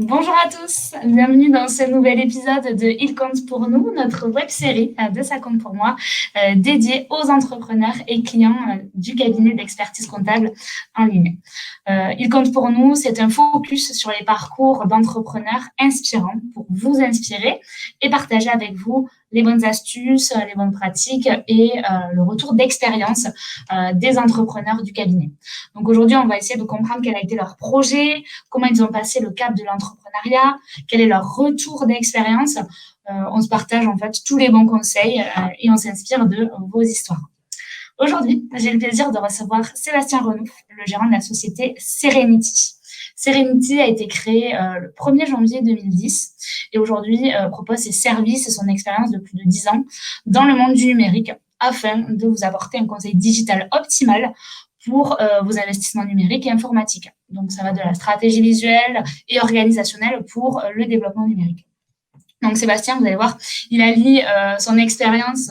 Bonjour à tous, bienvenue dans ce nouvel épisode de Il compte pour nous, notre web-série de Ça compte pour moi, dédiée aux entrepreneurs et clients du cabinet d'expertise comptable en ligne. Il compte pour nous, c'est un focus sur les parcours d'entrepreneurs inspirants pour vous inspirer et partager avec vous les bonnes astuces, les bonnes pratiques et le retour d'expérience des entrepreneurs du cabinet. Donc aujourd'hui, on va essayer de comprendre quel a été leur projet, comment ils ont passé le cap de l'entrepreneuriat, quel est leur retour d'expérience. On se partage en fait tous les bons conseils et on s'inspire de vos histoires. Aujourd'hui, j'ai le plaisir de recevoir Sébastien Renouf, le gérant de la société Serenity. Serenity a été créé le 1er janvier 2010 et aujourd'hui propose ses services et son expérience de plus de 10 ans dans le monde du numérique afin de vous apporter un conseil digital optimal pour vos investissements numériques et informatiques. Donc, ça va de la stratégie visuelle et organisationnelle pour le développement numérique. Donc, Sébastien, vous allez voir, il allie son expérience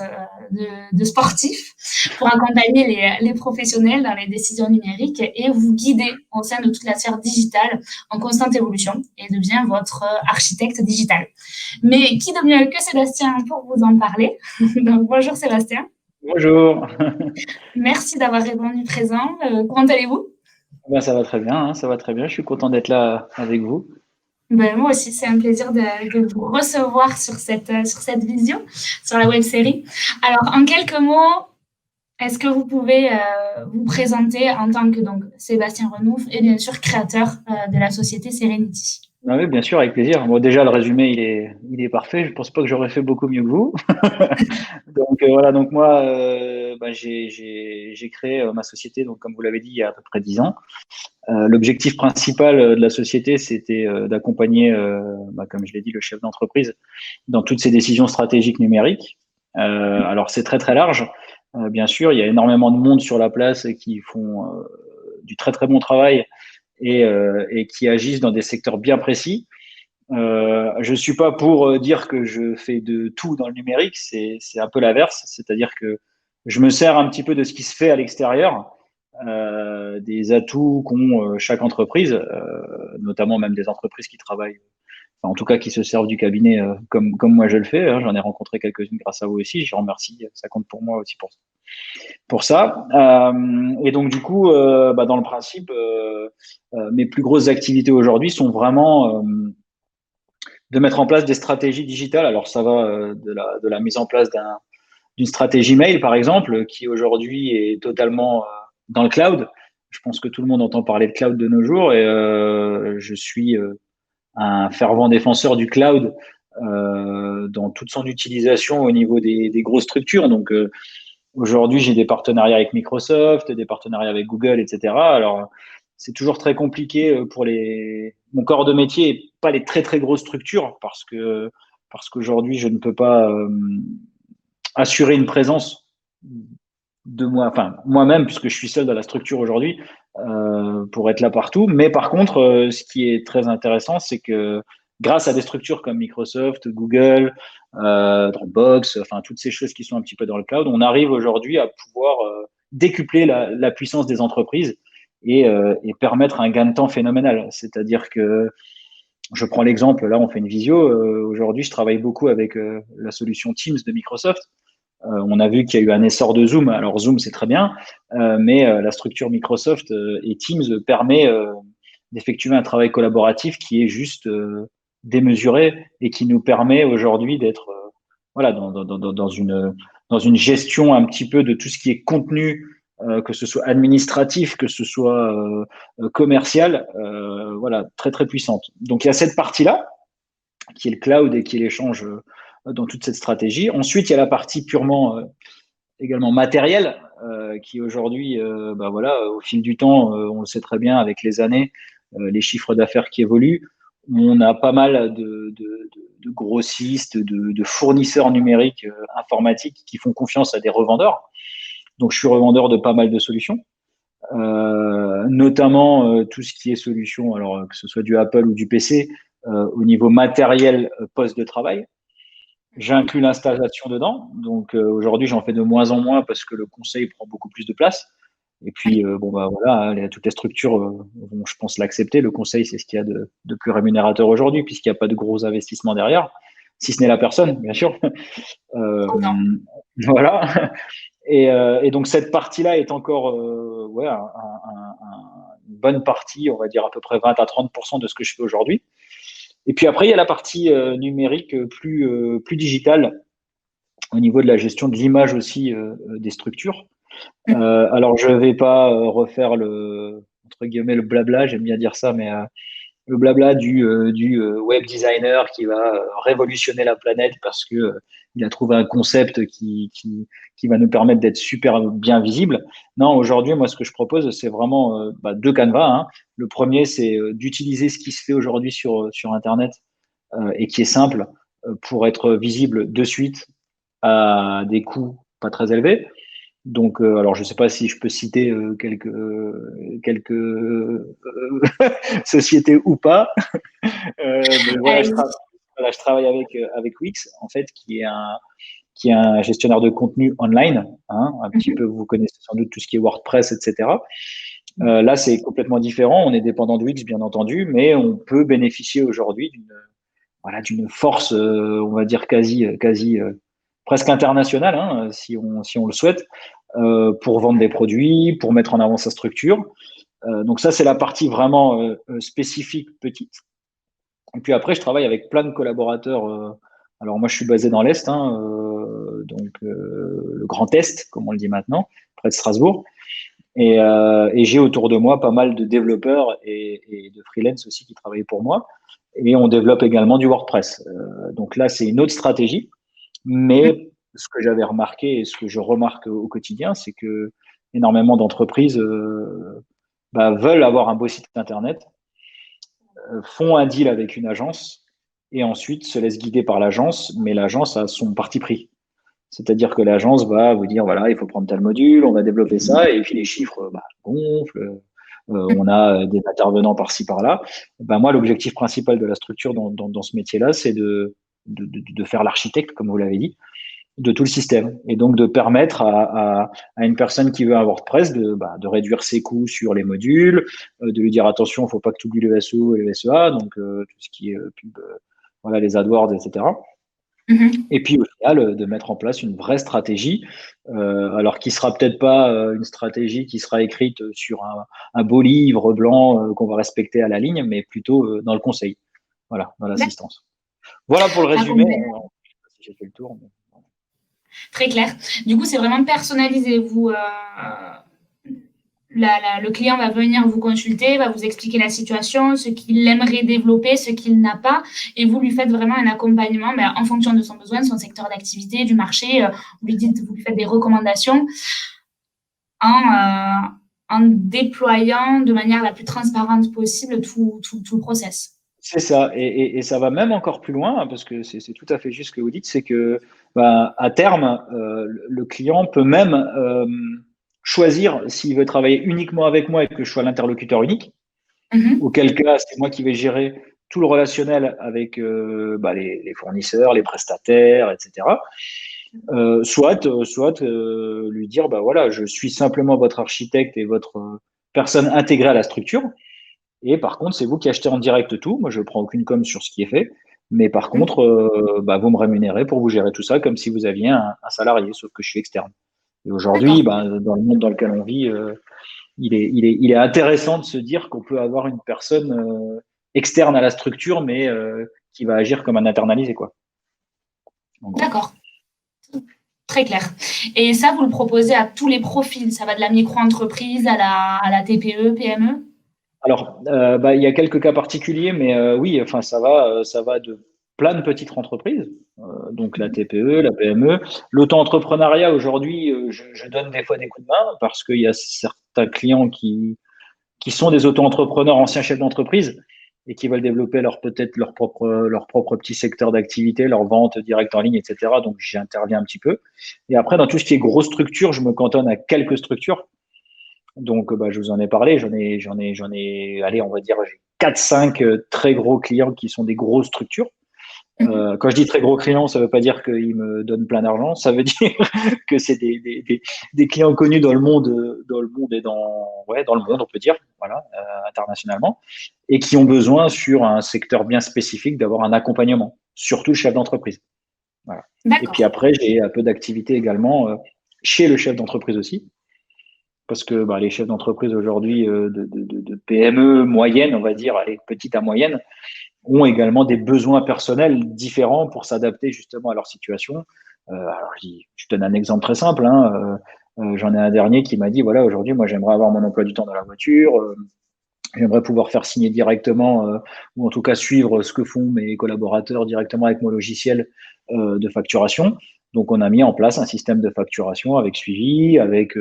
de sportif pour accompagner les professionnels dans les décisions numériques et vous guider au sein de toute la sphère digitale en constante évolution et devient votre architecte digital. Mais qui de mieux que Sébastien pour vous en parler? Donc, bonjour Sébastien. Bonjour. Merci d'avoir répondu présent. Comment allez-vous? Ben, ça va très bien, hein, ça va très bien. Je suis content d'être là avec vous. Ben, moi aussi, c'est un plaisir de vous recevoir sur cette vision, sur la web série. Alors, en quelques mots, est-ce que vous pouvez vous présenter en tant que donc, Sébastien Renouf et bien sûr créateur de la société Serenity? Ah oui, bien sûr, avec plaisir. Bon, déjà, le résumé, il est parfait. Je pense pas que j'aurais fait beaucoup mieux que vous. Donc voilà, donc moi, ben, j'ai créé ma société, donc comme vous l'avez dit, il y a à peu près 10 ans. L'objectif principal de la société, c'était d'accompagner, comme je l'ai dit, le chef d'entreprise dans toutes ses décisions stratégiques numériques. Alors c'est très très large. Bien sûr, il y a énormément de monde sur la place qui font du très très bon travail et qui agissent dans des secteurs bien précis. Je suis pas pour dire que je fais de tout dans le numérique, c'est un peu l'inverse, c'est-à-dire que je me sers un petit peu de ce qui se fait à l'extérieur, des atouts qu'ont chaque entreprise, notamment même des entreprises qui travaillent, enfin, en tout cas qui se servent du cabinet comme moi je le fais. Hein, j'en ai rencontré quelques-unes grâce à vous aussi, je remercie, ça compte pour moi aussi pour ça. Et donc du coup, dans le principe, mes plus grosses activités aujourd'hui sont vraiment de mettre en place des stratégies digitales. Alors ça va de la mise en place d'une stratégie mail, par exemple, qui aujourd'hui est totalement dans le cloud. Je pense que tout le monde entend parler de cloud de nos jours et je suis un fervent défenseur du cloud dans toute son utilisation au niveau des grosses structures. Donc aujourd'hui, j'ai des partenariats avec Microsoft, des partenariats avec Google, etc. Alors, c'est toujours très compliqué pour mon corps de métier et pas les très très grosses structures parce qu'aujourd'hui, je ne peux pas assurer une présence de moi, enfin moi-même puisque je suis seul dans la structure aujourd'hui pour être là partout. Mais par contre, ce qui est très intéressant, c'est que grâce à des structures comme Microsoft, Google, Dropbox, enfin toutes ces choses qui sont un petit peu dans le cloud, on arrive aujourd'hui à pouvoir décupler la puissance des entreprises et permettre un gain de temps phénoménal. C'est-à-dire que je prends l'exemple, là on fait une visio, aujourd'hui je travaille beaucoup avec la solution Teams de Microsoft. On a vu qu'il y a eu un essor de Zoom. Alors Zoom, c'est très bien, mais la structure Microsoft et Teams permet d'effectuer un travail collaboratif qui est juste démesuré et qui nous permet aujourd'hui d'être voilà, dans une gestion un petit peu de tout ce qui est contenu, que ce soit administratif, que ce soit commercial, voilà, très très puissante. Donc il y a cette partie-là qui est le cloud et qui est l'échange dans toute cette stratégie. Ensuite, il y a la partie purement également matérielle qui aujourd'hui, voilà, au fil du temps, on le sait très bien avec les années, les chiffres d'affaires qui évoluent, on a pas mal de grossistes, de fournisseurs numériques informatiques qui font confiance à des revendeurs. Donc, je suis revendeur de pas mal de solutions, notamment tout ce qui est solution, alors que ce soit du Apple ou du PC, au niveau matériel poste de travail. J'inclus l'installation dedans. Donc aujourd'hui, j'en fais de moins en moins parce que le conseil prend beaucoup plus de place. Et puis, bon, bah voilà, toutes les structures vont, je pense, l'accepter. Le conseil, c'est ce qu'il y a de plus rémunérateur aujourd'hui, puisqu'il n'y a pas de gros investissements derrière, si ce n'est la personne, bien sûr. Trop bien. Voilà. Et donc, cette partie-là est encore ouais, une bonne partie, on va dire à peu près 20 à 30% de ce que je fais aujourd'hui. Et puis après, il y a la partie numérique plus digitale au niveau de la gestion de l'image aussi des structures. Alors, je vais pas refaire entre guillemets, le blabla, j'aime bien dire ça, mais le blabla du web designer qui va révolutionner la planète parce que il a trouvé un concept qui va nous permettre d'être super bien visible. Non, aujourd'hui, moi, ce que je propose, c'est vraiment deux canevas, hein. Le premier, c'est d'utiliser ce qui se fait aujourd'hui sur Internet et qui est simple pour être visible de suite à des coûts pas très élevés. Donc, alors je ne sais pas si je peux citer quelques sociétés ou pas, mais voilà, Allez-y. je travaille avec Wix, en fait, qui est un gestionnaire de contenu online. Hein, un petit peu, vous connaissez sans doute tout ce qui est WordPress, etc. Là, c'est complètement différent. On est dépendant de Wix, bien entendu, mais on peut bénéficier aujourd'hui d'une force, on va dire quasi presque internationale, hein, si on le souhaite, pour vendre des produits, pour mettre en avant sa structure. Donc ça, c'est la partie vraiment spécifique petite. Et puis après, je travaille avec plein de collaborateurs. Alors moi, je suis basé dans l'Est, hein, donc le Grand Est, comme on le dit maintenant, près de Strasbourg. Et j'ai autour de moi pas mal de développeurs et de freelance aussi qui travaillent pour moi. Et on développe également du WordPress. Donc là, c'est une autre stratégie. Mais ce que j'avais remarqué et ce que je remarque au quotidien, c'est que énormément d'entreprises veulent avoir un beau site internet, font un deal avec une agence et ensuite se laissent guider par l'agence, mais l'agence a son parti pris. C'est-à-dire que l'agence va vous dire, voilà, il faut prendre tel module, on va développer ça, et puis les chiffres gonflent, on a des intervenants par-ci, par-là. Moi, l'objectif principal de la structure dans ce métier-là, c'est de faire l'architecte, comme vous l'avez dit, de tout le système. Et donc, de permettre à une personne qui veut un WordPress de réduire ses coûts sur les modules, de lui dire, attention, il ne faut pas que tu oublies le SEO et le SEA, donc tout ce qui est pub, voilà, les AdWords, etc. Et puis au final, de mettre en place une vraie stratégie, alors qui sera peut-être pas une stratégie qui sera écrite sur un beau livre blanc qu'on va respecter à la ligne, mais plutôt dans le conseil, voilà, dans l'assistance. Voilà pour le résumé. Je sais pas si j'ai fait le tour. Mais... Très clair. Du coup, c'est vraiment personnalisé. Le client va venir vous consulter, va vous expliquer la situation, ce qu'il aimerait développer, ce qu'il n'a pas, et vous lui faites vraiment un accompagnement en fonction de son besoin, de son secteur d'activité, du marché. Vous lui faites des recommandations en déployant de manière la plus transparente possible tout le process. C'est ça, et ça va même encore plus loin, parce que c'est tout à fait juste ce que vous dites, c'est que à terme, le client peut même choisir s'il veut travailler uniquement avec moi et que je sois l'interlocuteur unique, auquel cas c'est moi qui vais gérer tout le relationnel avec les fournisseurs, les prestataires, etc. Soit lui dire, voilà, je suis simplement votre architecte et votre personne intégrée à la structure. Et par contre, c'est vous qui achetez en direct tout. Moi, je ne prends aucune com sur ce qui est fait. Mais par contre, vous me rémunérez pour vous gérer tout ça comme si vous aviez un salarié, sauf que je suis externe. Et aujourd'hui, dans le monde dans lequel on vit, il est intéressant de se dire qu'on peut avoir une personne externe à la structure, mais qui va agir comme un internalisé, quoi. D'accord. Très clair. Et ça, vous le proposez à tous les profils. Ça va de la micro-entreprise à la TPE, PME? Alors, il y a quelques cas particuliers, mais oui, enfin, ça va de plein de petites entreprises, donc la TPE, la PME. L'auto-entrepreneuriat, aujourd'hui, je donne des fois des coups de main parce qu'il y a certains clients qui sont des auto-entrepreneurs, anciens chefs d'entreprise, et qui veulent développer peut-être leur propre petit secteur d'activité, leur vente directe en ligne, etc. Donc, j'y interviens un petit peu. Et après, dans tout ce qui est grosse structure, je me cantonne à quelques structures. Donc, je vous en ai parlé. Allez, on va dire, j'ai 4-5 très gros clients qui sont des grosses structures. Quand je dis très gros clients, ça veut pas dire qu'ils me donnent plein d'argent, ça veut dire que c'est des clients connus dans le monde et dans le monde, on peut dire, voilà, internationalement, et qui ont besoin sur un secteur bien spécifique d'avoir un accompagnement, surtout le chef d'entreprise. Voilà. Et puis D'accord. après, j'ai un peu d'activité également chez le chef d'entreprise aussi, parce que les chefs d'entreprise aujourd'hui de PME moyenne, on va dire, allez, petite à moyenne, ont également des besoins personnels différents pour s'adapter justement à leur situation. Alors, je donne un exemple très simple. J'en ai un dernier qui m'a dit, voilà, aujourd'hui, moi, j'aimerais avoir mon emploi du temps dans la voiture. J'aimerais pouvoir faire signer directement, ou en tout cas suivre ce que font mes collaborateurs directement avec mon logiciel de facturation. Donc, on a mis en place un système de facturation avec suivi, avec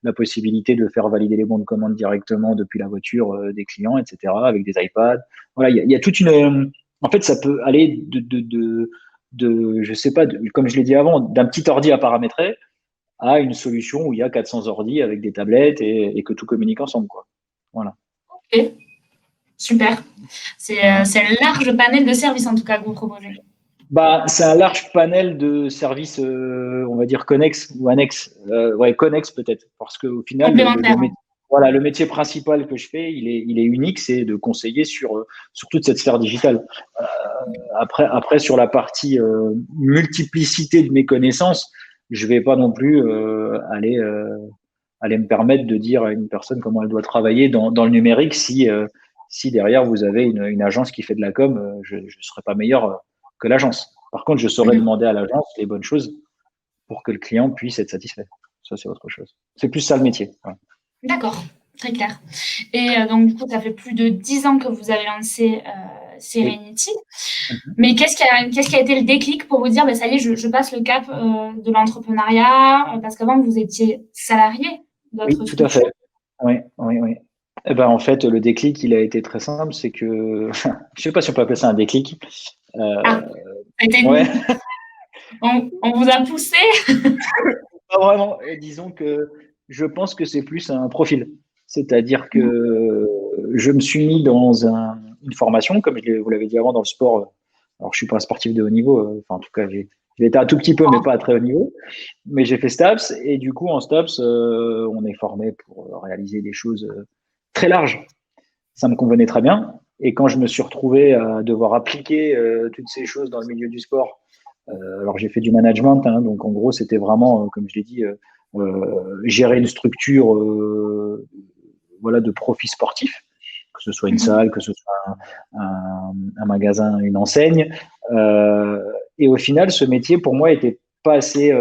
la possibilité de faire valider les bons de commande directement depuis la voiture des clients, etc., avec des iPads. Voilà, il y a toute une. En fait, ça peut aller je sais pas, comme je l'ai dit avant, d'un petit ordi à paramétrer à une solution où il y a 400 ordis avec des tablettes et que tout communique ensemble, quoi. Voilà. Ok, super. C'est Voilà. un large panel de services en tout cas que vous proposez. C'est un large panel de services, on va dire connexes ou annexes. Ouais, connexes peut-être, parce qu'au final, Complémentaires. voilà, le métier principal que je fais, il est unique, c'est de conseiller sur toute cette sphère digitale. Euh, après, sur la partie multiplicité de mes connaissances, je vais pas non plus aller me permettre de dire à une personne comment elle doit travailler dans le numérique si derrière vous avez une agence qui fait de la com, je ne serai pas meilleur que l'agence. Par contre, je saurais Mhm. demander à l'agence les bonnes choses pour que le client puisse être satisfait. Ça, c'est autre chose. C'est plus ça le métier. Voilà. D'accord, très clair. Et donc, du coup, ça fait plus de 10 ans que vous avez lancé Oui. Serenity. Mais qu'est-ce qui a été le déclic pour vous dire, bah, ça y est, je passe le cap de l'entrepreneuriat, parce qu'avant, vous étiez salarié de Oui, votre tout à fait. structure. Oui, oui, oui. Eh ben, en fait, le déclic, il a été très simple. C'est que, je sais pas si on peut appeler ça un déclic. Ah, Euh, ça a été ouais, on vous a poussé. pas vraiment. Disons que je pense que c'est plus un profil. C'est-à-dire que je me suis mis dans une formation, comme vous l'avez dit avant, dans le sport. Alors, je suis pas un sportif de haut niveau. Enfin, en tout cas, j'ai été un tout petit peu, mais pas à très haut niveau. Mais j'ai fait STAPS et du coup, en STAPS, on est formé pour réaliser des choses très larges. Ça me convenait très bien. Et quand je me suis retrouvé à devoir appliquer toutes ces choses dans le milieu du sport, alors j'ai fait du management, donc en gros, c'était vraiment, comme je l'ai dit, gérer une structure voilà, de profit sportif, que ce soit une salle, que ce soit un magasin, une enseigne. Et au final, ce métier, pour moi, était pas assez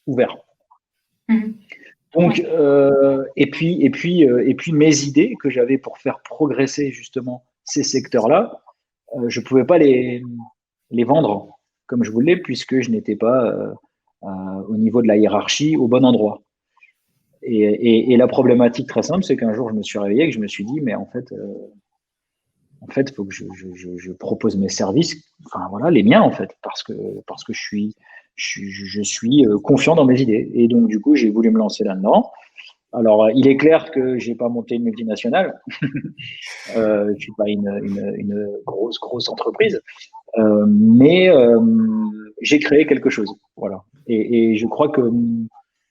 ouvert. Donc, Ouais. et puis mes idées que j'avais pour faire progresser justement ces secteurs-là, je ne pouvais pas les vendre comme je voulais puisque je n'étais pas au niveau de la hiérarchie au bon endroit. Et la problématique très simple, c'est qu'un jour, je me suis réveillé et que je me suis dit, mais en fait, il faut que je propose mes services, enfin voilà, les miens en fait, parce que je suis confiant dans mes idées. Et donc, du coup, j'ai voulu me lancer là-dedans. Alors, il est clair que j'ai pas monté une multinationale. Je suis pas une grosse entreprise, mais j'ai créé quelque chose. Voilà. Et je crois que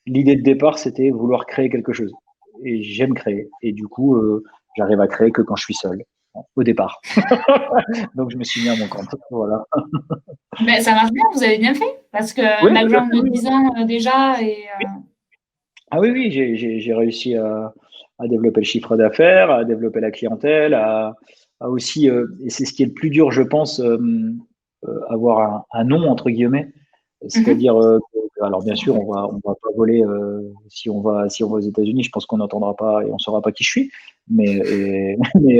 l'idée de départ, c'était vouloir créer quelque chose. Et j'aime créer. Et du coup, j'arrive à créer que quand je suis seul, au départ. Donc, je me suis mis à mon compte. Voilà. Ben, ça marche bien, vous avez bien fait. Parce Oui, que tout à background fait, de oui. 10 ans déjà. Ah oui, oui, j'ai réussi à développer le chiffre d'affaires, à développer la clientèle, à aussi, et c'est ce qui est le plus dur, je pense, avoir un nom, entre guillemets. C'est-à-dire, alors bien sûr, on va pas voler si on va aux États-Unis, je pense qu'on n'entendra pas et on saura pas qui je suis. Mais, mais,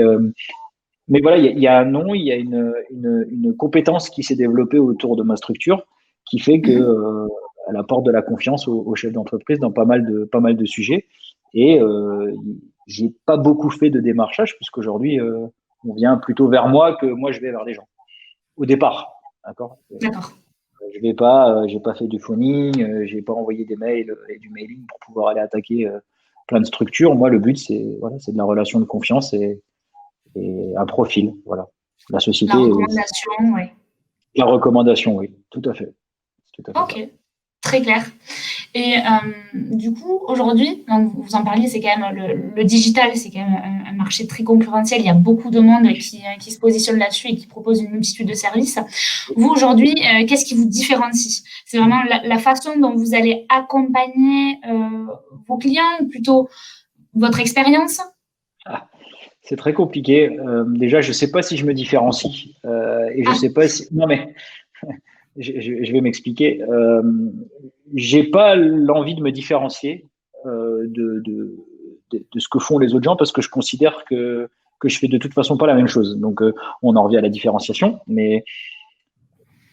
mais voilà, il y a un nom, il y a une compétence qui s'est développée autour de ma structure qui fait que elle apporte de la confiance aux chefs d'entreprise dans pas mal de sujets. Et j'ai pas beaucoup fait de démarchage puisqu'aujourd'hui, on vient plutôt vers moi que moi je vais vers les gens. Au départ, d'accord. D'accord. J'ai pas fait du phoning, j'ai pas envoyé des mails et du mailing pour pouvoir aller attaquer plein de structures. Moi, le but c'est voilà, c'est de la relation de confiance et un profil. Voilà. La La société, recommandation, oui. La recommandation, oui, tout à fait. C'est tout à fait ça. Ok, très clair. Et du coup, aujourd'hui, donc vous en parliez, c'est quand même le digital, c'est quand même un marché très concurrentiel. Il y a beaucoup de monde qui se positionne là-dessus et qui propose une multitude de services. Vous, aujourd'hui, qu'est-ce qui vous différencie? C'est vraiment la façon dont vous allez accompagner vos clients ou plutôt votre expérience? Ah, c'est très compliqué. Déjà, je ne sais pas si je me différencie et je Ah, sais pas si. Non, mais je vais m'expliquer. J'ai pas l'envie de me différencier de ce que font les autres gens parce que je considère que je fais de toute façon pas la même chose. Donc, on en revient à la différenciation, mais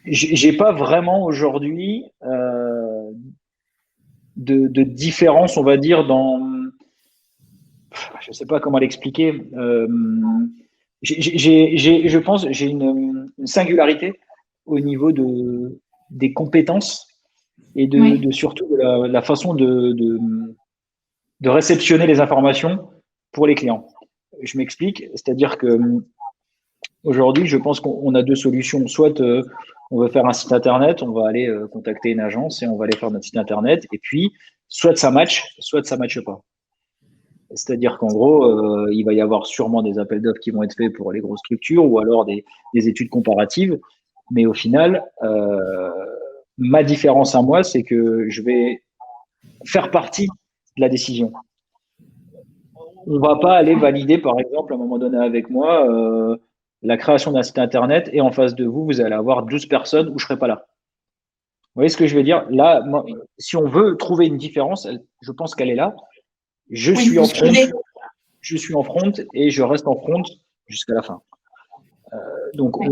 j'ai pas vraiment aujourd'hui de différence, on va dire, dans. Je sais pas comment l'expliquer. Je pense, j'ai une singularité au niveau des compétences et oui, surtout de la façon de réceptionner les informations pour les clients. Je m'explique, c'est-à-dire que aujourd'hui, je pense qu'on a deux solutions. Soit on veut faire un site internet, on va aller contacter une agence et on va aller faire notre site internet. Et puis, soit ça matche pas. C'est-à-dire qu'en gros, il va y avoir sûrement des appels d'offres qui vont être faits pour les grosses structures ou alors des études comparatives. Mais au final, ma différence à moi, c'est que je vais faire partie de la décision. On va pas aller valider, par exemple, à un moment donné avec moi, la création d'un site internet et en face de vous, vous allez avoir 12 personnes où je serai pas là. Vous voyez ce que je veux dire? Là, moi, oui, si on veut trouver une différence, je pense qu'elle est là. Je oui, suis vous en front, suivez. je suis en front et je reste en front jusqu'à la fin. Donc, Oui.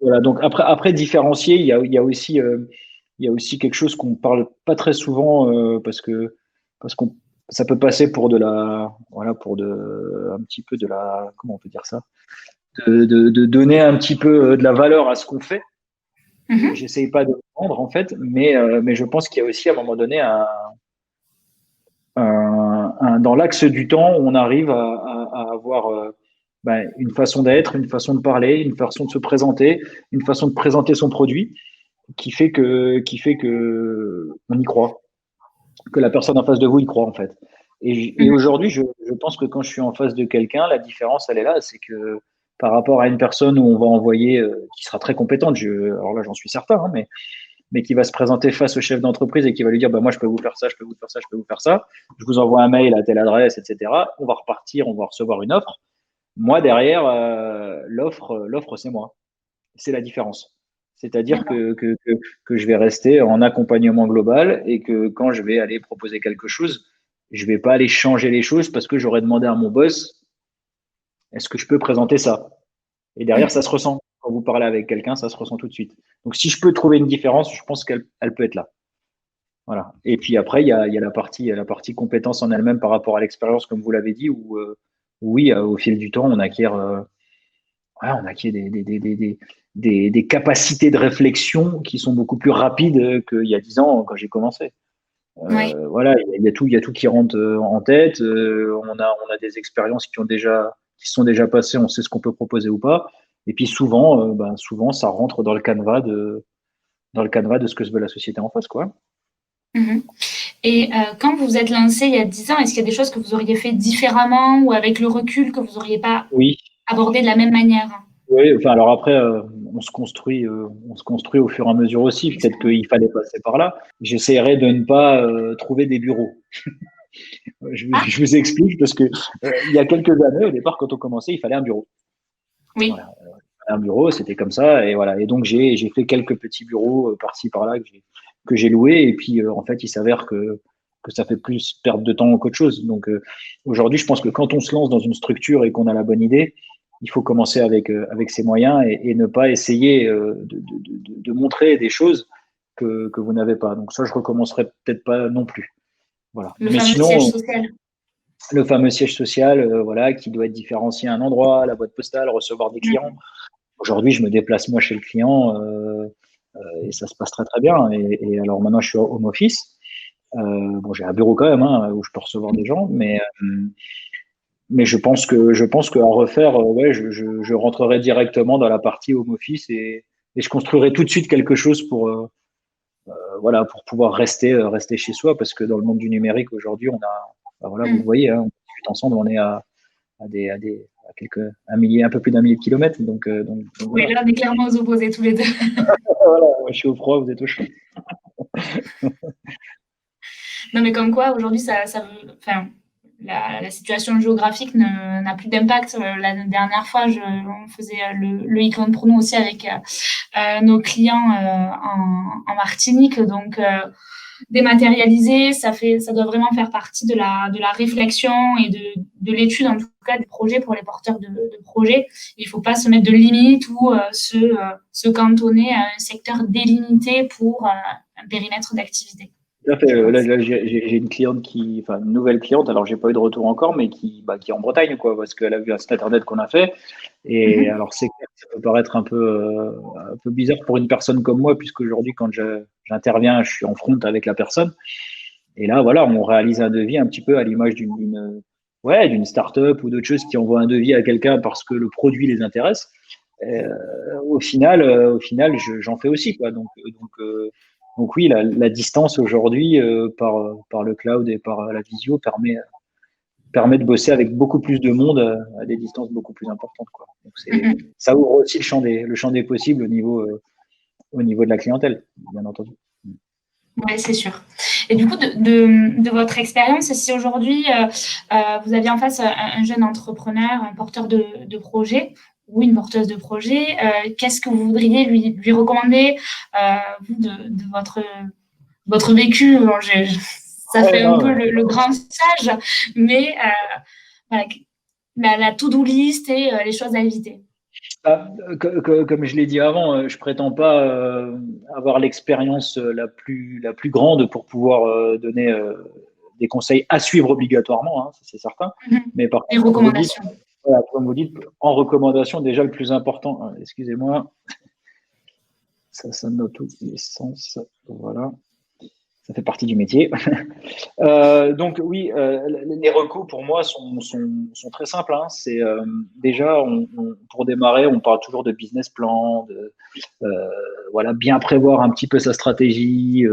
voilà. Donc après différencier, il y a aussi quelque chose qu'on parle pas très souvent parce qu'on ça peut passer pour de la voilà pour de un petit peu de la comment on peut dire ça de donner un petit peu de la valeur à ce qu'on fait. Mhm. J'essaye pas de le vendre en fait, mais je pense qu'il y a aussi à un moment donné dans l'axe du temps, on arrive à avoir une façon d'être, une façon de parler, une façon de se présenter, une façon de présenter son produit qui fait que on y croit, que la personne en face de vous y croit en fait. Et Mhm. aujourd'hui, je pense que quand je suis en face de quelqu'un, la différence elle est là, c'est que par rapport à une personne où on va envoyer, qui sera très compétente, alors là j'en suis certain, hein, mais qui va se présenter face au chef d'entreprise et qui va lui dire bah, moi je peux vous faire ça, je peux vous faire ça, je peux vous faire ça, je vous envoie un mail à telle adresse, etc. On va repartir, on va recevoir une offre. Moi derrière, l'offre c'est moi. C'est la différence. C'est-à-dire D'accord. que je vais rester en accompagnement global et que quand je vais aller proposer quelque chose, je ne vais pas aller changer les choses parce que j'aurais demandé à mon boss est-ce que je peux présenter ça. Et derrière, ça Mhm. se ressent. Quand vous parlez avec quelqu'un, ça se ressent tout de suite. Donc, si je peux trouver une différence, je pense qu'elle peut être là. Voilà. Et puis après, il y a la partie compétence en elle-même par rapport à l'expérience, comme vous l'avez dit, où oui, au fil du temps, on acquiert des capacités de réflexion qui sont beaucoup plus rapides qu'il y a 10 ans quand j'ai commencé. Oui. Voilà, il y a tout qui rentre en tête. On a des expériences qui sont déjà passées, on sait ce qu'on peut proposer ou pas. Et puis souvent, ça rentre dans le canevas de ce que se veut la société en face, quoi. Mhm. Et quand vous vous êtes lancé il y a 10 ans, est-ce qu'il y a des choses que vous auriez fait différemment ou avec le recul que vous n'auriez pas Oui, abordé de la même manière? oui. Enfin, alors après, on se construit au fur et à mesure aussi. Peut-être qu'il fallait passer par là. J'essaierai de ne pas trouver des bureaux. Ah, Je vous explique parce que il y a quelques années, au départ, quand on commençait, il fallait un bureau. oui. Voilà, un bureau, c'était comme ça, et voilà. Et donc j'ai fait quelques petits bureaux par-ci par-là que j'ai loués, et puis en fait, il s'avère que ça fait plus perdre de temps qu'autre chose. Donc aujourd'hui, je pense que quand on se lance dans une structure et qu'on a la bonne idée, il faut commencer avec ses moyens et ne pas essayer de montrer des choses que vous n'avez pas. Donc ça, je recommencerai peut-être pas non plus. Voilà. Le Mais fameux siège sinon, social. le fameux siège social, voilà, qui doit être différencié à un endroit, la boîte postale, recevoir des clients. Mhm. Aujourd'hui, je me déplace moi chez le client et ça se passe très très bien. Et alors maintenant, je suis home office. Bon, j'ai un bureau quand même où je peux recevoir des gens, mais je pense que à refaire, ouais, je rentrerai directement dans la partie home office je construirai tout de suite quelque chose voilà, pour pouvoir rester chez soi, parce que dans le monde du numérique aujourd'hui, on a, voilà, vous le voyez, hein, on discute ensemble, on est à un peu plus d'un millier de kilomètres, donc Oui, voilà. là, on est clairement aux opposés tous les deux. Voilà, moi, je suis au froid, vous êtes au chaud. Non, mais comme quoi, aujourd'hui, enfin, la situation géographique n'a plus d'impact. La dernière fois, on faisait le e-com pour nous aussi avec nos clients en Martinique. Donc, dématérialiser, ça doit vraiment faire partie de la réflexion et de l'étude, en tout cas, du projet pour les porteurs de projets. Il ne faut pas se mettre de limites ou se cantonner à un secteur délimité pour un périmètre d'activité. Tout à fait. Là, j'ai une cliente enfin, une nouvelle cliente, alors j'ai pas eu de retour encore, mais qui est en Bretagne, quoi, parce qu'elle a vu un site internet qu'on a fait. Et alors, c'est clair que ça peut paraître un peu bizarre pour une personne comme moi, puisque aujourd'hui, quand j'interviens, je suis en front avec la personne. Et là, voilà, on réalise un devis un petit peu à l'image d'une start-up ou d'autres choses qui envoient un devis à quelqu'un parce que le produit les intéresse. Au final, j'en fais aussi, quoi. Donc oui, la distance aujourd'hui par le cloud et par la visio permet de bosser avec beaucoup plus de monde à des distances beaucoup plus importantes, quoi. Donc ça ouvre aussi le champ des possibles au niveau de la clientèle, bien entendu. Oui, c'est sûr. Et du coup, de votre expérience, si aujourd'hui vous aviez en face un jeune entrepreneur, un porteur de projet ou une porteuse de projet, qu'est-ce que vous voudriez lui recommander, vous, de votre vécu? Alors, ça fait un peu le grand sage, mais voilà, la to-do list et les choses à éviter. Comme je l'ai dit avant, je prétends pas avoir l'expérience la plus grande pour pouvoir donner des conseils à suivre obligatoirement, hein, ça c'est certain. Mais par Les contre, recommandations. comme vous dites, en recommandation, déjà le plus important, excusez-moi, ça sonne dans tous les sens, voilà, ça fait partie du métier. Donc oui, les recos pour moi sont très simples, hein. C'est déjà, pour démarrer, on parle toujours de business plan, voilà, bien prévoir un petit peu sa stratégie,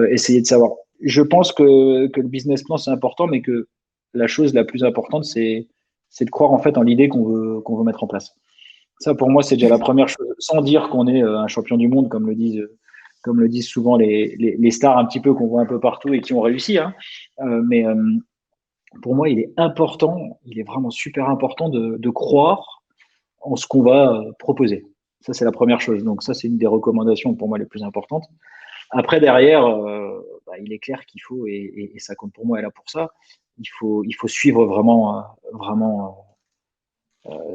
essayer de savoir. Je pense que le business plan c'est important, mais que la chose la plus importante c'est de croire en fait en l'idée qu'on veut mettre en place. Ça pour moi c'est déjà la première chose, sans dire qu'on est un champion du monde comme le disent souvent les stars un petit peu qu'on voit un peu partout et qui ont réussi, hein. Mais pour moi, il est important, il est vraiment super important de croire en ce qu'on va proposer. Ça, c'est la première chose. Donc ça, c'est une des recommandations pour moi les plus importantes. Après, derrière, il est clair qu'il faut, et ça compte pour moi, est là pour ça, il faut suivre vraiment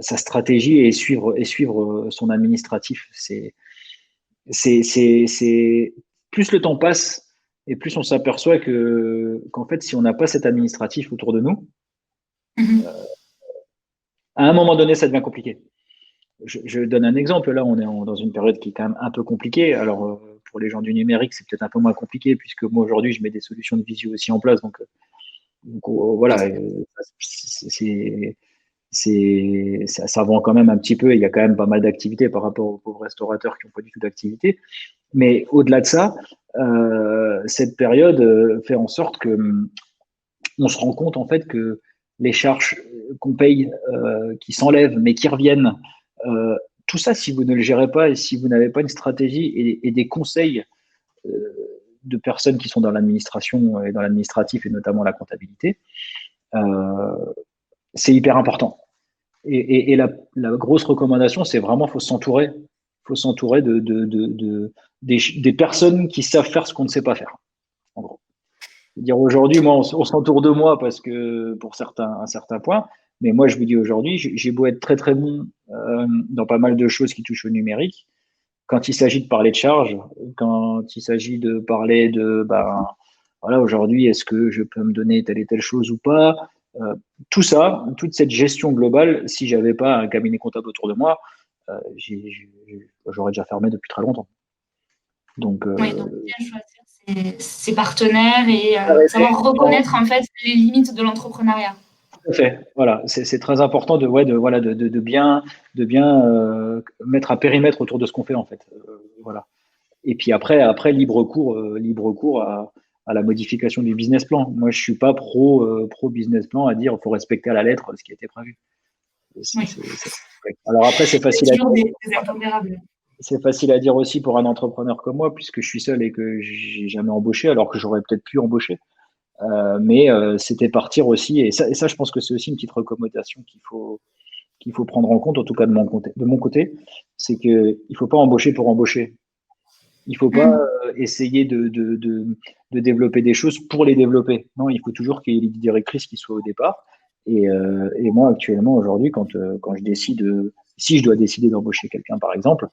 sa stratégie et suivre son administratif. C'est plus le temps passe et plus on s'aperçoit qu'en fait, si on n'a pas cet administratif autour de nous, à un moment donné, ça devient compliqué. Je donne un exemple. Là, on est dans une période qui est quand même un peu compliquée. Alors, pour les gens du numérique, c'est peut-être un peu moins compliqué puisque moi, aujourd'hui, je mets des solutions de visio aussi en place. Donc voilà, ça vend quand même un petit peu. Il y a quand même pas mal d'activités par rapport aux pauvres restaurateurs qui n'ont pas du tout d'activité. Mais au-delà de ça, cette période fait en sorte que on se rend compte en fait que les charges qu'on paye, qui s'enlèvent mais qui reviennent, tout ça, si vous ne le gérez pas et si vous n'avez pas une stratégie et des conseils de personnes qui sont dans l'administration et dans l'administratif et notamment la comptabilité, c'est hyper important. Et la grosse recommandation, c'est vraiment faut s'entourer des personnes qui savent faire ce qu'on ne sait pas faire. En gros. Dire aujourd'hui, moi, on s'entoure de moi parce que pour un certain point, mais moi, je vous dis aujourd'hui, j'ai beau être très très bon dans pas mal de choses qui touchent au numérique. Quand il s'agit de parler de charges, quand il s'agit de parler voilà, aujourd'hui, est-ce que je peux me donner telle et telle chose ou pas, tout ça, toute cette gestion globale, si j'avais pas un cabinet comptable autour de moi, j'aurais déjà fermé depuis très longtemps. Donc, oui, donc bien choisir ses partenaires et savoir reconnaître en fait les limites de l'entrepreneuriat. à fait. Voilà, c'est très important de bien mettre un périmètre autour de ce qu'on fait en fait. Voilà. Et puis après libre cours à la modification du business plan. Moi, je suis pas pro business plan à dire il faut respecter à la lettre ce qui a été prévu. Oui. Alors après, C'est toujours des impondérables. c'est facile à dire aussi pour un entrepreneur comme moi, puisque je suis seul et que j'ai jamais embauché, alors que j'aurais peut-être pu embaucher. Mais c'était partir aussi, et ça, je pense que c'est aussi une petite recommandation qu'il faut prendre en compte, en tout cas de mon côté, c'est que il faut pas embaucher pour embaucher. Il faut pas essayer de développer des choses pour les développer. Non, il faut toujours qu'il y ait une directrice qui soit au départ. Et moi, actuellement, aujourd'hui, quand je décide, si je dois décider d'embaucher quelqu'un, par exemple,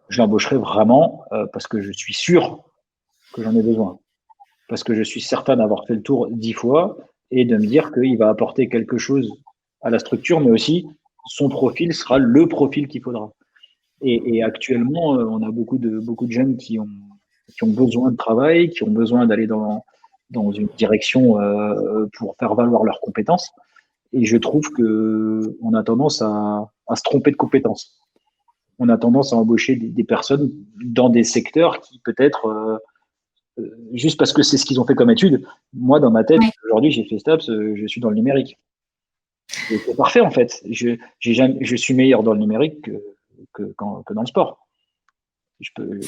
je l'embaucherai vraiment parce que je suis sûr que j'en ai besoin. Parce que je suis certain d'avoir fait le tour 10 fois et de me dire qu'il va apporter quelque chose à la structure, mais aussi son profil sera le profil qu'il faudra. Et actuellement, on a beaucoup de jeunes qui ont besoin de travail, qui ont besoin d'aller dans une direction pour faire valoir leurs compétences. Et je trouve que on a tendance à se tromper de compétences. On a tendance à embaucher des personnes dans des secteurs qui peut-être juste parce que c'est ce qu'ils ont fait comme étude. Moi, dans ma tête, Oui. aujourd'hui, j'ai fait STAPS, je suis dans le numérique. Et c'est parfait en fait. Je suis meilleur dans le numérique que dans le sport. Je peux,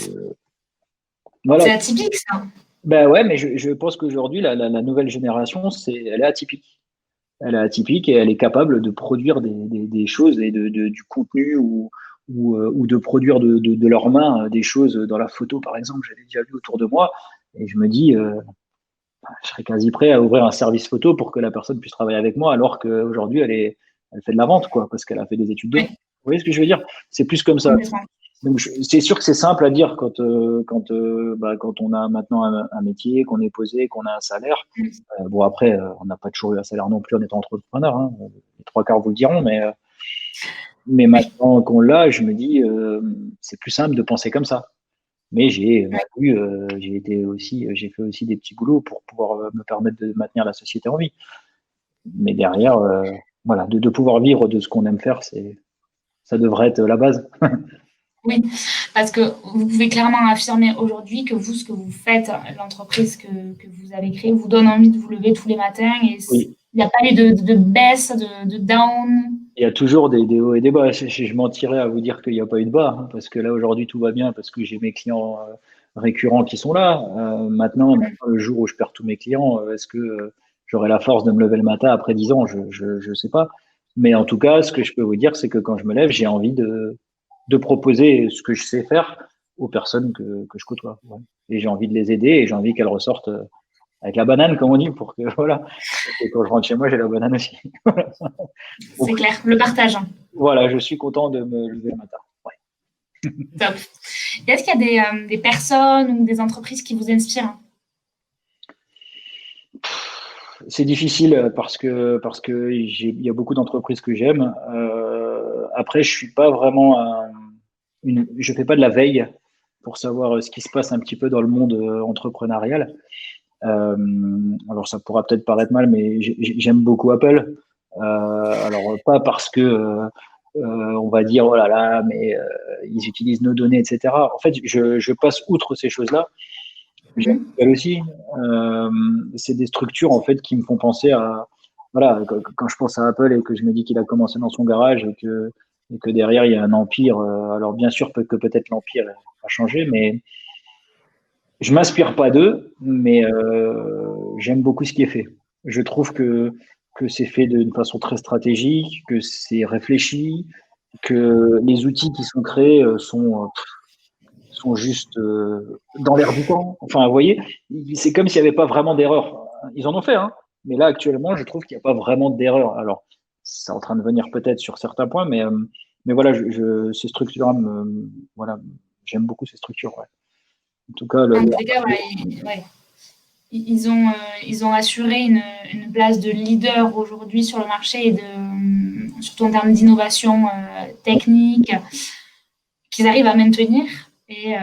voilà. C'est atypique, ça. Ben ouais, mais je pense qu'aujourd'hui, la nouvelle génération, elle est atypique. Elle est atypique et elle est capable de produire des choses et du contenu ou de produire de leurs mains des choses dans la photo, par exemple. J'avais déjà vu autour de moi et je me dis, je serais quasi prêt à ouvrir un service photo pour que la personne puisse travailler avec moi, alors qu'aujourd'hui, elle fait de la vente, quoi, parce qu'elle a fait des études de. Oui. Vous voyez ce que je veux dire? C'est plus comme ça. Donc, c'est sûr que c'est simple à dire quand on a maintenant un métier, qu'on est posé, qu'on a un salaire. Bon, après, on n'a pas toujours eu un salaire non plus en étant entrepreneur. Hein. Les trois quarts vous le diront, mais maintenant qu'on l'a, je me dis, c'est plus simple de penser comme ça. Mais j'ai fait aussi des petits boulots pour pouvoir me permettre de maintenir la société en vie. Mais derrière, voilà, de pouvoir vivre de ce qu'on aime faire, ça devrait être la base. Oui, parce que vous pouvez clairement affirmer aujourd'hui que vous, ce que vous faites, l'entreprise que vous avez créée, vous donne envie de vous lever tous les matins et Oui. il n'y a pas eu de baisse, de down. Il y a toujours des hauts et des bas. Je mentirais à vous dire qu'il n'y a pas eu de bas, hein, parce que là, aujourd'hui, tout va bien, parce que j'ai mes clients récurrents qui sont là. Maintenant, le jour où je perds tous mes clients, est-ce que j'aurai la force de me lever le matin après 10 ans? Je sais pas. Mais en tout cas, ce que je peux vous dire, c'est que quand je me lève, j'ai envie de proposer ce que je sais faire aux personnes que je côtoie. Ouais. Et j'ai envie de les aider et j'ai envie qu'elles ressortent avec la banane, comme on dit, pour que, voilà. Et quand je rentre chez moi, j'ai la banane aussi. C'est clair, le partage. Voilà, je suis content de me lever le matin. Ouais. Top. Est-ce qu'il y a des personnes ou des entreprises qui vous inspirent? C'est difficile parce que il y a beaucoup d'entreprises que j'aime. Après, je suis pas vraiment je fais pas de la veille pour savoir ce qui se passe un petit peu dans le monde entrepreneurial. Alors ça pourra peut-être paraître mal, mais j'aime beaucoup Apple. Alors pas parce que on va dire oh là là, mais ils utilisent nos données, etc. En fait, je passe outre ces choses-là. J'aime Apple aussi. C'est des structures en fait qui me font penser à voilà quand je pense à Apple et que je me dis qu'il a commencé dans son garage et que derrière il y a un empire. Alors bien sûr peut-être l'empire a changé, mais je m'inspire pas d'eux, mais j'aime beaucoup ce qui est fait. Je trouve que c'est fait d'une façon très stratégique, que c'est réfléchi, que les outils qui sont créés sont juste dans l'air du temps. Enfin, vous voyez, c'est comme s'il n'y avait pas vraiment d'erreur. Ils en ont fait, hein, mais là actuellement, je trouve qu'il n'y a pas vraiment d'erreur. Alors, c'est en train de venir peut-être sur certains points, mais voilà, ces structures, voilà, j'aime beaucoup ces structures. Ouais. En tout cas, En tous les cas, ils ont assuré une place de leader aujourd'hui sur le marché et surtout en termes d'innovation technique qu'ils arrivent à maintenir et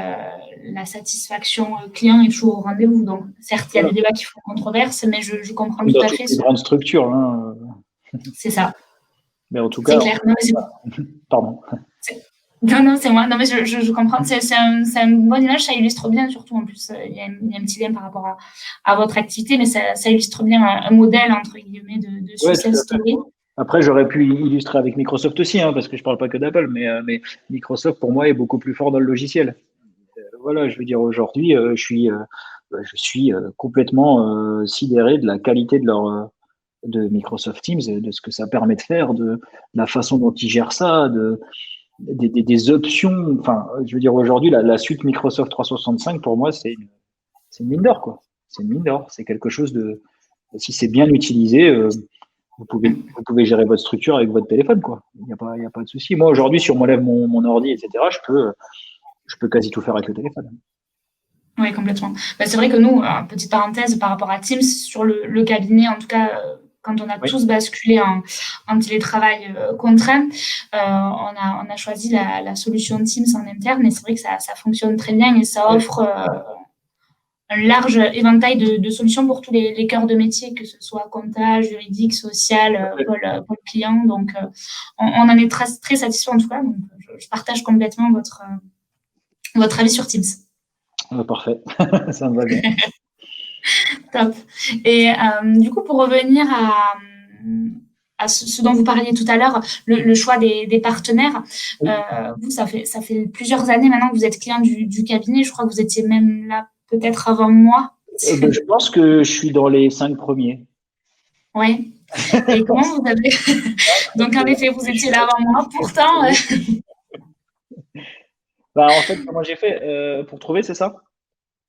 la satisfaction client est toujours au rendez-vous. Donc, certes, il y a des débats qui font controverse, mais je comprends tout à fait. Des grandes structures. Hein. C'est ça. Mais en tout C'est cas, clair. Non, mais pardon. non, c'est moi. Non, mais je comprends. C'est une bonne image. Ça illustre bien, surtout en plus, il y a un petit lien par rapport à votre activité, mais ça illustre bien un modèle, entre guillemets, de Ouais, tout success à fait. story. Après, j'aurais pu illustrer avec Microsoft aussi, hein, parce que je parle pas que d'Apple, mais Microsoft, pour moi, est beaucoup plus fort dans le logiciel. Voilà, je veux dire, aujourd'hui, je suis complètement sidéré de la qualité de Microsoft Teams, de ce que ça permet de faire, de la façon dont ils gèrent ça, des options. Enfin, je veux dire, aujourd'hui, la suite Microsoft 365, pour moi, c'est une mine d'or, quoi. C'est une mine d'or. C'est quelque chose de, si c'est bien utilisé, vous pouvez gérer votre structure avec votre téléphone, quoi. Il y a pas de souci. Moi, aujourd'hui, si on m'enlève mon ordi, etc., je peux quasi tout faire avec le téléphone. Oui, complètement. Bah, c'est vrai que nous, petite parenthèse par rapport à Teams, sur le cabinet, en tout cas, quand on a Oui. tous basculé en télétravail contraint, on a choisi la solution Teams en interne et c'est vrai que ça fonctionne très bien et ça offre un large éventail de solutions pour tous les cœurs de métier, que ce soit compta, juridique, social, pôle client. Donc, on en est très, très satisfait en tout cas. Donc, je partage complètement votre avis sur Teams. Parfait, ça me va bien. Top. Et du coup, pour revenir à ce dont vous parliez tout à l'heure, le choix des partenaires, vous, ça fait plusieurs années maintenant que vous êtes client du cabinet. Je crois que vous étiez même là peut-être avant moi. Je pense que je suis dans les 5 premiers. Oui. Et comment vous avez... Donc, en effet, vous étiez là avant moi. Pourtant... Bah, en fait, comment j'ai fait pour trouver, c'est ça?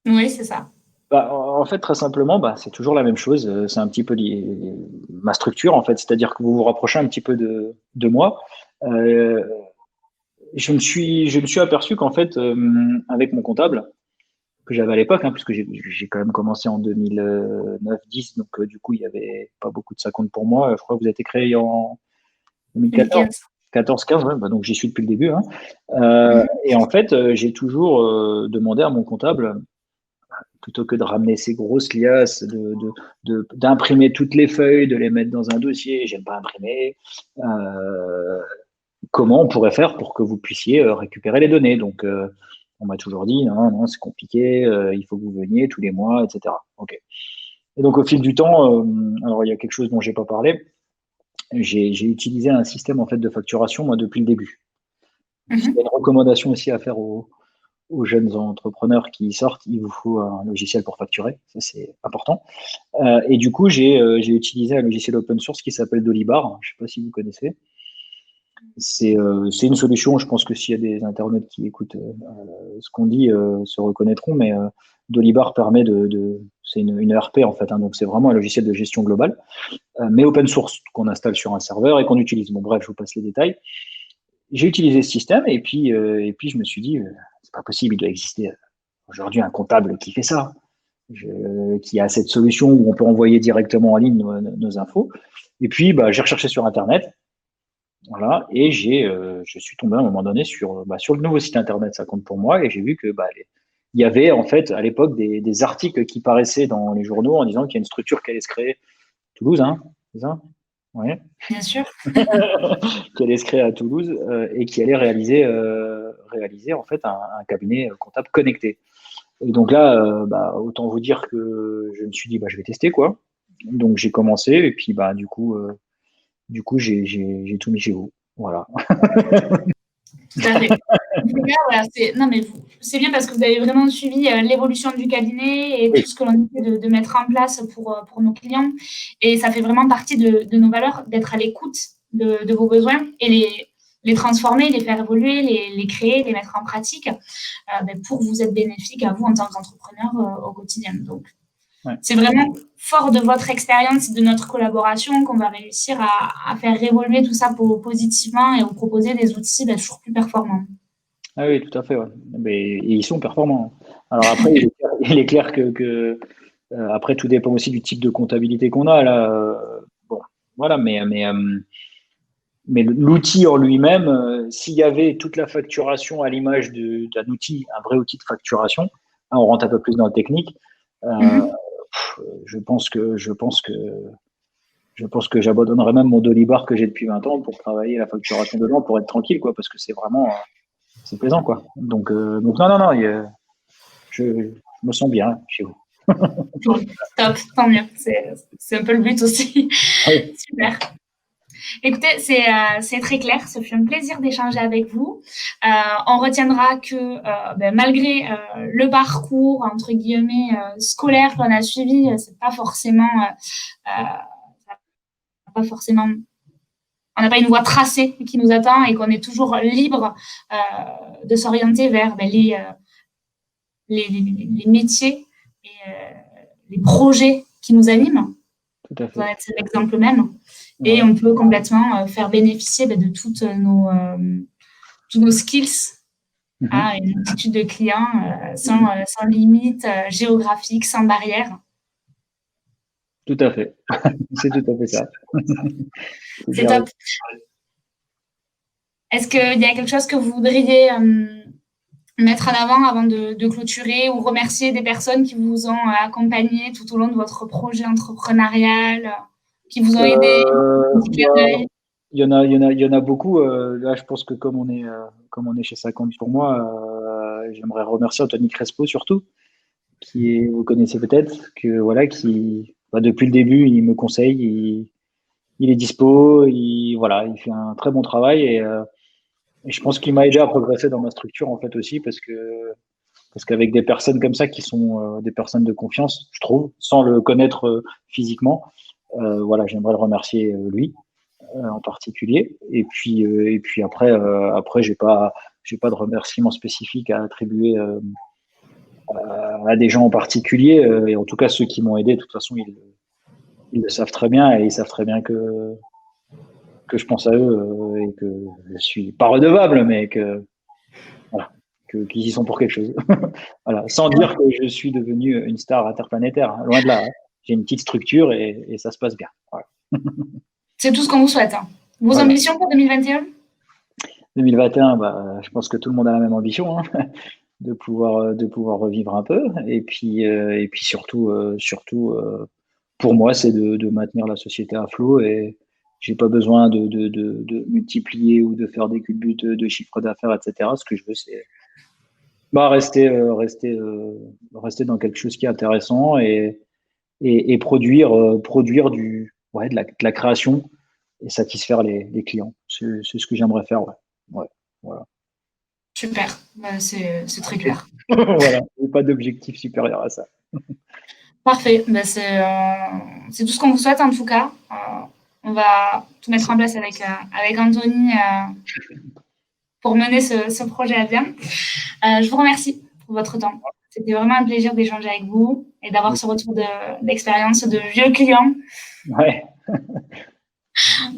Oui, c'est ça. Bah, en fait, très simplement, bah, c'est toujours la même chose. C'est un petit peu ma structure, en fait. C'est-à-dire que vous vous rapprochez un petit peu de moi. Euh, je me suis aperçu qu'en fait, avec mon comptable, que j'avais à l'époque, hein, puisque j'ai quand même commencé en 2009-10, donc du coup, il n'y avait pas beaucoup de ça compte pour moi. Je crois que vous avez été créé en 2014. 2015. 14-15, ouais, bah donc j'y suis depuis le début, hein. Et en fait, j'ai toujours demandé à mon comptable, plutôt que de ramener ces grosses liasses, d'imprimer toutes les feuilles, de les mettre dans un dossier, j'aime pas imprimer, comment on pourrait faire pour que vous puissiez récupérer les données. Donc, on m'a toujours dit, non, non, c'est compliqué, il faut que vous veniez tous les mois, etc. Ok. Et donc, au fil du temps, alors il y a quelque chose dont j'ai pas parlé, j'ai utilisé un système en fait de facturation moi depuis le début. C'est une recommandation aussi à faire aux jeunes entrepreneurs qui sortent, il vous faut un logiciel pour facturer, ça c'est important. Et du coup, j'ai utilisé un logiciel open source qui s'appelle Dolibar, je ne sais pas si vous connaissez. C'est une solution, je pense que s'il y a des internautes qui écoutent ce qu'on dit, se reconnaîtront, mais Dolibar permet c'est une ERP en fait, hein, donc c'est vraiment un logiciel de gestion globale, mais open source, qu'on installe sur un serveur et qu'on utilise. Bon bref, je vous passe les détails. J'ai utilisé ce système et puis je me suis dit, c'est pas possible, il doit exister aujourd'hui un comptable qui fait ça, qui a cette solution où on peut envoyer directement en ligne nos infos. Et puis, bah, j'ai recherché sur Internet, voilà, et je suis tombé à un moment donné sur le nouveau site Internet, ça compte pour moi, et j'ai vu que il y avait en fait à l'époque des articles qui paraissaient dans les journaux en disant qu'il y a une structure qui allait se créer, Toulouse, hein, c'est ça? Ouais. Bien sûr. Qui allait se créer à Toulouse et qui allait réaliser en fait un cabinet comptable connecté. Et donc là, autant vous dire que je me suis dit, je vais tester quoi. Donc j'ai commencé et puis j'ai tout mis chez vous. Voilà. Tout à fait. Voilà, non, mais c'est bien parce que vous avez vraiment suivi l'évolution du cabinet et Oui. tout ce que l'on essaie de mettre en place pour nos clients. Et ça fait vraiment partie de nos valeurs d'être à l'écoute de vos besoins et les transformer, les faire évoluer, les créer, les mettre en pratique pour vous être bénéfique à vous en tant qu'entrepreneur au quotidien. Donc, c'est vraiment fort de votre expérience et de notre collaboration qu'on va réussir à faire évoluer tout ça positivement et vous proposer des outils toujours plus performants. Ah oui, tout à fait. Ouais. Et ils sont performants. Alors après, il est clair que après, tout dépend aussi du type de comptabilité qu'on a là. Bon, voilà, mais l'outil en lui-même, s'il y avait toute la facturation à l'image d'un outil, un vrai outil de facturation, on rentre un peu plus dans le technique. Je pense que je pense que j'abandonnerais même mon Dolibar que j'ai depuis 20 ans pour travailler la facturation dedans, pour être tranquille, quoi, parce que c'est vraiment, c'est plaisant, quoi. Donc non, je me sens bien chez vous. Cool. Top, tant mieux. C'est un peu le but aussi. Oui. Super. Écoutez, c'est très clair. Ce fut un plaisir d'échanger avec vous. On retiendra que malgré le parcours entre guillemets scolaire qu'on a suivi, c'est pas forcément, pas forcément, on n'a pas une voie tracée qui nous attend et qu'on est toujours libre de s'orienter vers les métiers et les projets qui nous animent. Tout à Vous en fait. êtes l'exemple même. Et Ouais. on peut complètement faire bénéficier de tous nos skills à une multitude de clients sans limite géographique, sans barrière. Tout à fait. C'est tout à fait ça. C'est top. Est-ce qu'il y a quelque chose que vous voudriez mettre en avant de clôturer ou remercier des personnes qui vous ont accompagné tout au long de votre projet entrepreneurial, qui vous ont aidé? Il y en a beaucoup. Là, je pense que comme on est chez 50 pour moi, j'aimerais remercier Anthony Crespo surtout, vous connaissez peut-être, que voilà, depuis le début, il me conseille, il est dispo, il fait un très bon travail et je pense qu'il m'a aidé à progresser dans ma structure en fait aussi parce qu'avec des personnes comme ça qui sont des personnes de confiance, je trouve, sans le connaître physiquement, voilà, j'aimerais le remercier lui en particulier. Et puis après, j'ai pas de remerciements spécifiques à attribuer à des gens en particulier. Et en tout cas, ceux qui m'ont aidé, de toute façon, ils le savent très bien et ils savent très bien que je pense à eux et que je suis pas redevable, mais que voilà, qu'ils y sont pour quelque chose. Voilà, sans dire que je suis devenu une star interplanétaire, hein, loin de là. Hein. J'ai une petite structure et ça se passe bien. Voilà. C'est tout ce qu'on vous souhaite. Hein. Vos voilà. ambitions pour 2021 2021, je pense que tout le monde a la même ambition, hein, de pouvoir revivre un peu. Et puis surtout, pour moi, c'est de maintenir la société à flot et j'ai pas besoin de multiplier ou de faire des culbutes de chiffre d'affaires, etc. Ce que je veux, c'est rester dans quelque chose qui est intéressant et produire de la création et satisfaire les clients. C'est ce que j'aimerais faire. Ouais, voilà. Super, c'est très clair. Voilà, j'ai pas d'objectif supérieur à ça. Parfait, c'est tout ce qu'on vous souhaite en tout cas. On va tout mettre en place avec Anthony pour mener ce projet à bien. Je vous remercie pour votre temps. C'était vraiment un plaisir d'échanger avec vous et d'avoir ce retour d'expérience de vieux clients. Ouais.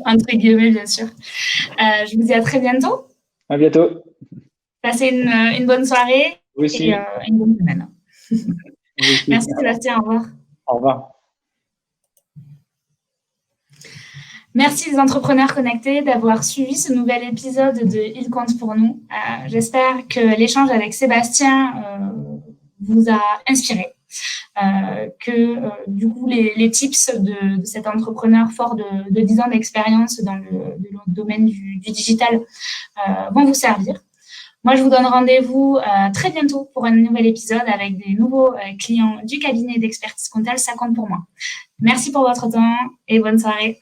Entre guillemets, bien sûr. Je vous dis à très bientôt. À bientôt. Passez une bonne soirée aussi. Et une bonne semaine. Merci Sébastien, au revoir. Au revoir. Merci les entrepreneurs connectés d'avoir suivi ce nouvel épisode de Il compte pour nous. J'espère que l'échange avec Sébastien vous a inspiré, que du coup les tips de cet entrepreneur fort de 10 ans d'expérience dans le domaine du digital vont vous servir. Moi, je vous donne rendez-vous très bientôt pour un nouvel épisode avec des nouveaux clients du cabinet d'expertise comptable. Ça compte pour moi. Merci pour votre temps et bonne soirée.